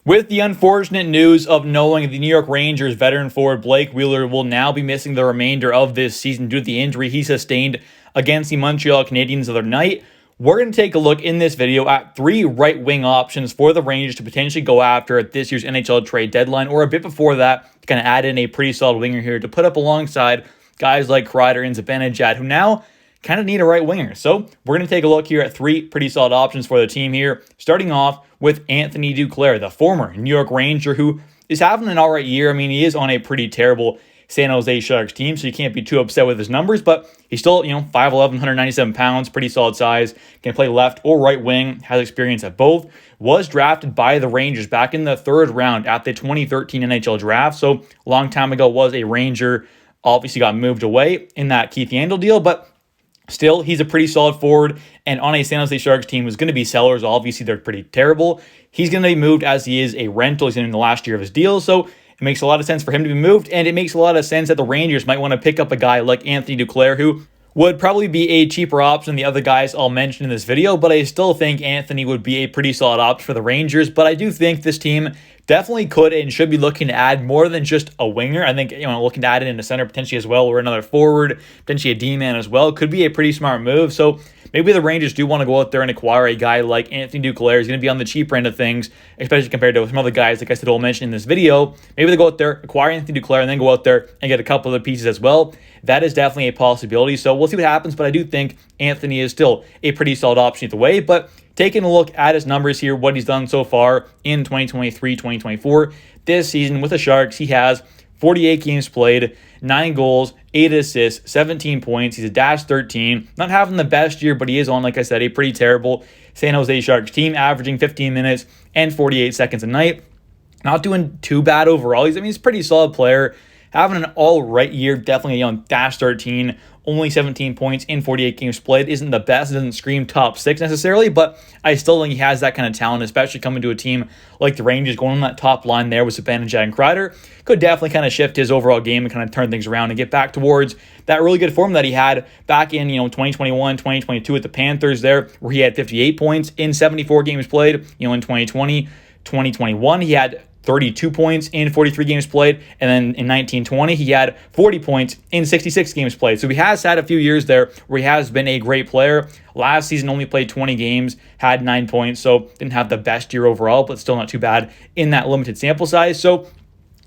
With the unfortunate news of knowing the New York Rangers veteran forward Blake Wheeler will now be missing the remainder of this season due to the injury he sustained against the Montreal Canadiens the other night, we're going to take a look in this video at 3 right-wing options for the Rangers to potentially go after at this year's NHL trade deadline, or a bit before that, to kind of add in a pretty solid winger here to put up alongside guys like Kreider and Zibanejad, who now kind of need a right winger. So we're going to take a look here at 3 pretty solid options for the team here, starting off with Anthony Duclair, the former New York Ranger, who is having an all right year. I mean, he is on a pretty terrible San Jose Sharks team, so you can't be too upset with his numbers, but he's still, 5'11", 197 pounds, pretty solid size, can play left or right wing, has experience at both, was drafted by the Rangers back in the 3rd round at the 2013 NHL draft, so a long time ago was a Ranger, obviously got moved away in that Keith Yandel deal, but still, he's a pretty solid forward, and on a San Jose Sharks team who's going to be sellers. Obviously, they're pretty terrible. He's going to be moved as he is a rental. He's in the last year of his deal, so it makes a lot of sense for him to be moved, and it makes a lot of sense that the Rangers might want to pick up a guy like Anthony Duclair, who would probably be a cheaper option than the other guys I'll mention in this video, but I still think Anthony would be a pretty solid option for the Rangers. But I do think this team definitely could and should be looking to add more than just a winger. I think, looking to add it in a center potentially as well, or another forward, potentially a D-man as well, could be a pretty smart move. So maybe the Rangers do want to go out there and acquire a guy like Anthony Duclair. He's going to be on the cheaper end of things, especially compared to some other guys, like I said, I'll mention in this video. Maybe they go out there, acquire Anthony Duclair, and then go out there and get a couple of the pieces as well. That is definitely a possibility. So we'll see what happens, but I do think Anthony is still a pretty solid option either way. But taking a look at his numbers here, what he's done so far in 2023-2024, this season with the Sharks, he has 48 games played, 9 goals, 8 assists, 17 points. He's a -13. Not having the best year, but he is on, like I said, a pretty terrible San Jose Sharks team, averaging 15 minutes and 48 seconds a night. Not doing too bad overall. He's a pretty solid player. Having an all-right year, definitely -13. Only 17 points in 48 games played isn't the best. It doesn't scream top 6 necessarily, but I still think he has that kind of talent, especially coming to a team like the Rangers, going on that top line there with Zibanejad and Kreider. Could definitely kind of shift his overall game and kind of turn things around and get back towards that really good form that he had back in 2021, 2022 with the Panthers there, where he had 58 points in 74 games played. In 2020, 2021, he had 32 points in 43 games played, and then in 1920, he had 40 points in 66 games played. So he has had a few years there where he has been a great player. Last season, only played 20 games, had 9 points, so didn't have the best year overall, but still not too bad in that limited sample size. So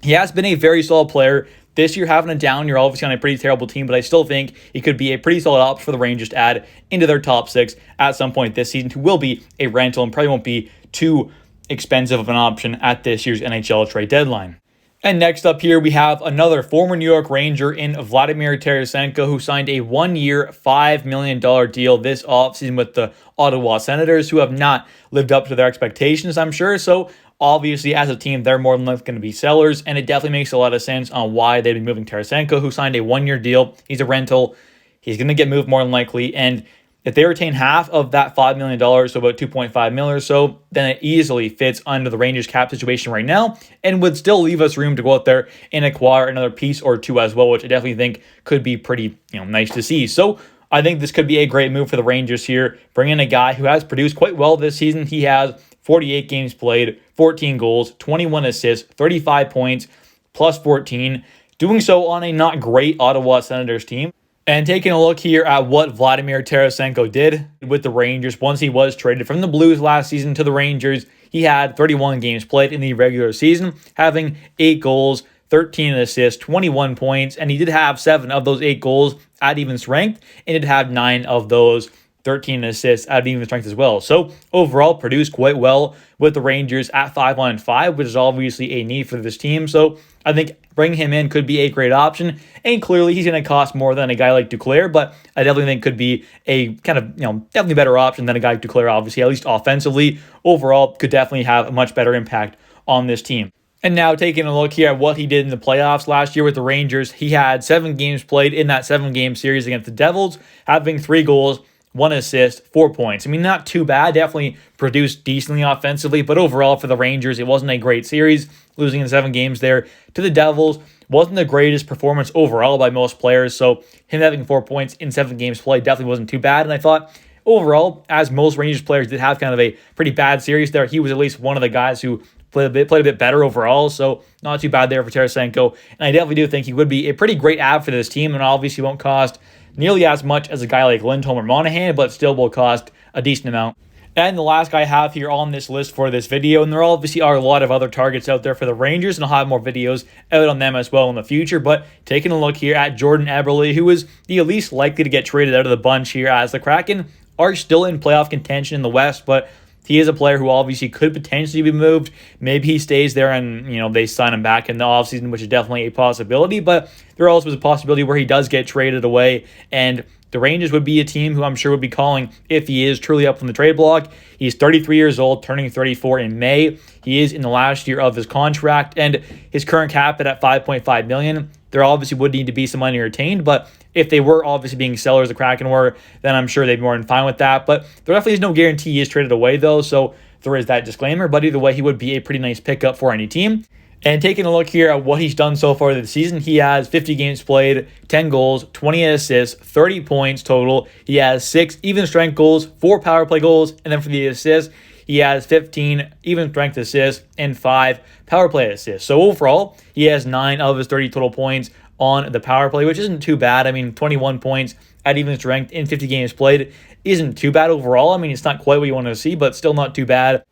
he has been a very solid player. This year, having a down year, obviously on a pretty terrible team, but I still think he could be a pretty solid option for the Rangers to add into their top 6 at some point this season, who will be a rental and probably won't be too expensive of an option at this year's NHL trade deadline. And next up here, we have another former New York Ranger in Vladimir Tarasenko, who signed a 1-year, $5 million deal this offseason with the Ottawa Senators, who have not lived up to their expectations, I'm sure. So obviously, as a team, they're more than likely going to be sellers, and it definitely makes a lot of sense on why they've been moving Tarasenko, who signed a 1-year deal. He's a rental. He's going to get moved more than likely, and if they retain half of that $5 million, so about $2.5 million or so, then it easily fits under the Rangers cap situation right now and would still leave us room to go out there and acquire another piece or two as well, which I definitely think could be pretty nice to see. So I think this could be a great move for the Rangers here. Bring in a guy who has produced quite well this season. He has 48 games played, 14 goals, 21 assists, 35 points, plus 14, doing so on a not great Ottawa Senators team. And taking a look here at what Vladimir Tarasenko did with the Rangers once he was traded from the Blues last season to the Rangers, he had 31 games played in the regular season, having 8 goals, 13 assists, 21 points, and he did have 7 of those 8 goals at even strength, and did have 9 of those 13 assists at even strength as well. So overall, produced quite well with the Rangers at 5-on-5, which is obviously a need for this team. So I think bringing him in could be a great option. And clearly, he's going to cost more than a guy like Duclair, but I definitely think could be a kind of, definitely better option than a guy like Duclair, obviously, at least offensively. Overall, could definitely have a much better impact on this team. And now taking a look here at what he did in the playoffs last year with the Rangers, he had 7 games played in that 7-game series against the Devils, having 3 goals, 1 assist, 4 points. I mean, not too bad. Definitely produced decently offensively, but overall for the Rangers, it wasn't a great series. Losing in 7 games there to the Devils wasn't the greatest performance overall by most players, so him having 4 points in 7 games played definitely wasn't too bad, and I thought overall, as most Rangers players did have kind of a pretty bad series there, he was at least one of the guys who played a bit better overall. So not too bad there for Tarasenko. And I definitely do think he would be a pretty great add for this team, and obviously won't cost nearly as much as a guy like Lindholm or Monahan, but still will cost a decent amount. And the last guy I have here on this list for this video, and there obviously are a lot of other targets out there for the Rangers, and I'll have more videos out on them as well in the future, but taking a look here at Jordan Eberle, who is the least likely to get traded out of the bunch here, as the Kraken are still in playoff contention in the West, but he is a player who obviously could potentially be moved. Maybe he stays there and, they sign him back in the offseason, which is definitely a possibility, but there also is a possibility where he does get traded away, and the Rangers would be a team who I'm sure would be calling if he is truly up from the trade block. He's 33 years old, turning 34 in May. He is in the last year of his contract, and his current cap at $5.5 million. There obviously would need to be some money retained, but if they were obviously being sellers, the Kraken were, then I'm sure they'd be more than fine with that. But there definitely is no guarantee he is traded away, though, so there is that disclaimer. But either way, he would be a pretty nice pickup for any team. And taking a look here at what he's done so far this season, he has 50 games played, 10 goals, 20 assists, 30 points total. He has 6 even strength goals, 4 power play goals, and then for the assists, he has 15 even strength assists and 5 power play assists. So overall, he has 9 of his 30 total points on the power play, which isn't too bad. I mean, 21 points at even strength in 50 games played isn't too bad overall. I mean, it's not quite what you want to see, but still not too bad.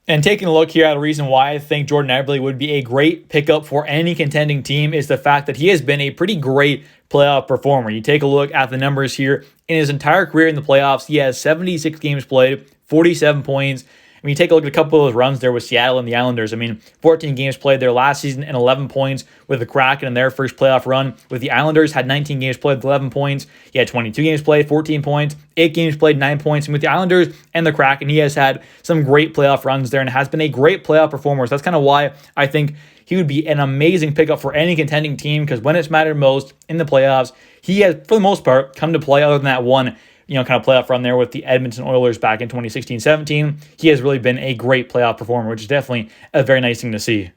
And taking a look here at a reason why I think Jordan Eberle would be a great pickup for any contending team is the fact that he has been a pretty great playoff performer. You take a look at the numbers here. In his entire career in the playoffs, he has 76 games played, 47 points. I mean, you take a look at a couple of those runs there with Seattle and the Islanders. I mean, 14 games played there last season and 11 points with the Kraken in their first playoff run. With the Islanders, had 19 games played with 11 points. He had 22 games played, 14 points, 8 games played, 9 points. And with the Islanders and the Kraken, he has had some great playoff runs there and has been a great playoff performer. So that's kind of why I think he would be an amazing pickup for any contending team, because when it's mattered most in the playoffs, he has, for the most part, come to play other than that one kind of playoff run there with the Edmonton Oilers back in 2016-17. He has really been a great playoff performer, which is definitely a very nice thing to see.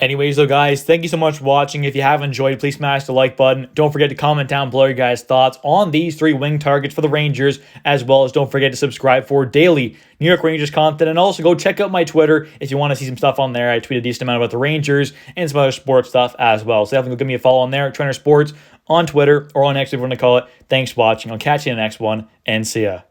Anyways, though, guys, thank you so much for watching. If you have enjoyed, please smash the like button. Don't forget to comment down below your guys' thoughts on these 3 wing targets for the Rangers, as well as don't forget to subscribe for daily New York Rangers content, and also go check out my Twitter if you want to see some stuff on there. I tweet a decent amount about the Rangers and some other sports stuff as well. So definitely go give me a follow on there, Trenur Sports, on Twitter, or on X if you want to call it. Thanks for watching. I'll catch you in the next one, and see ya.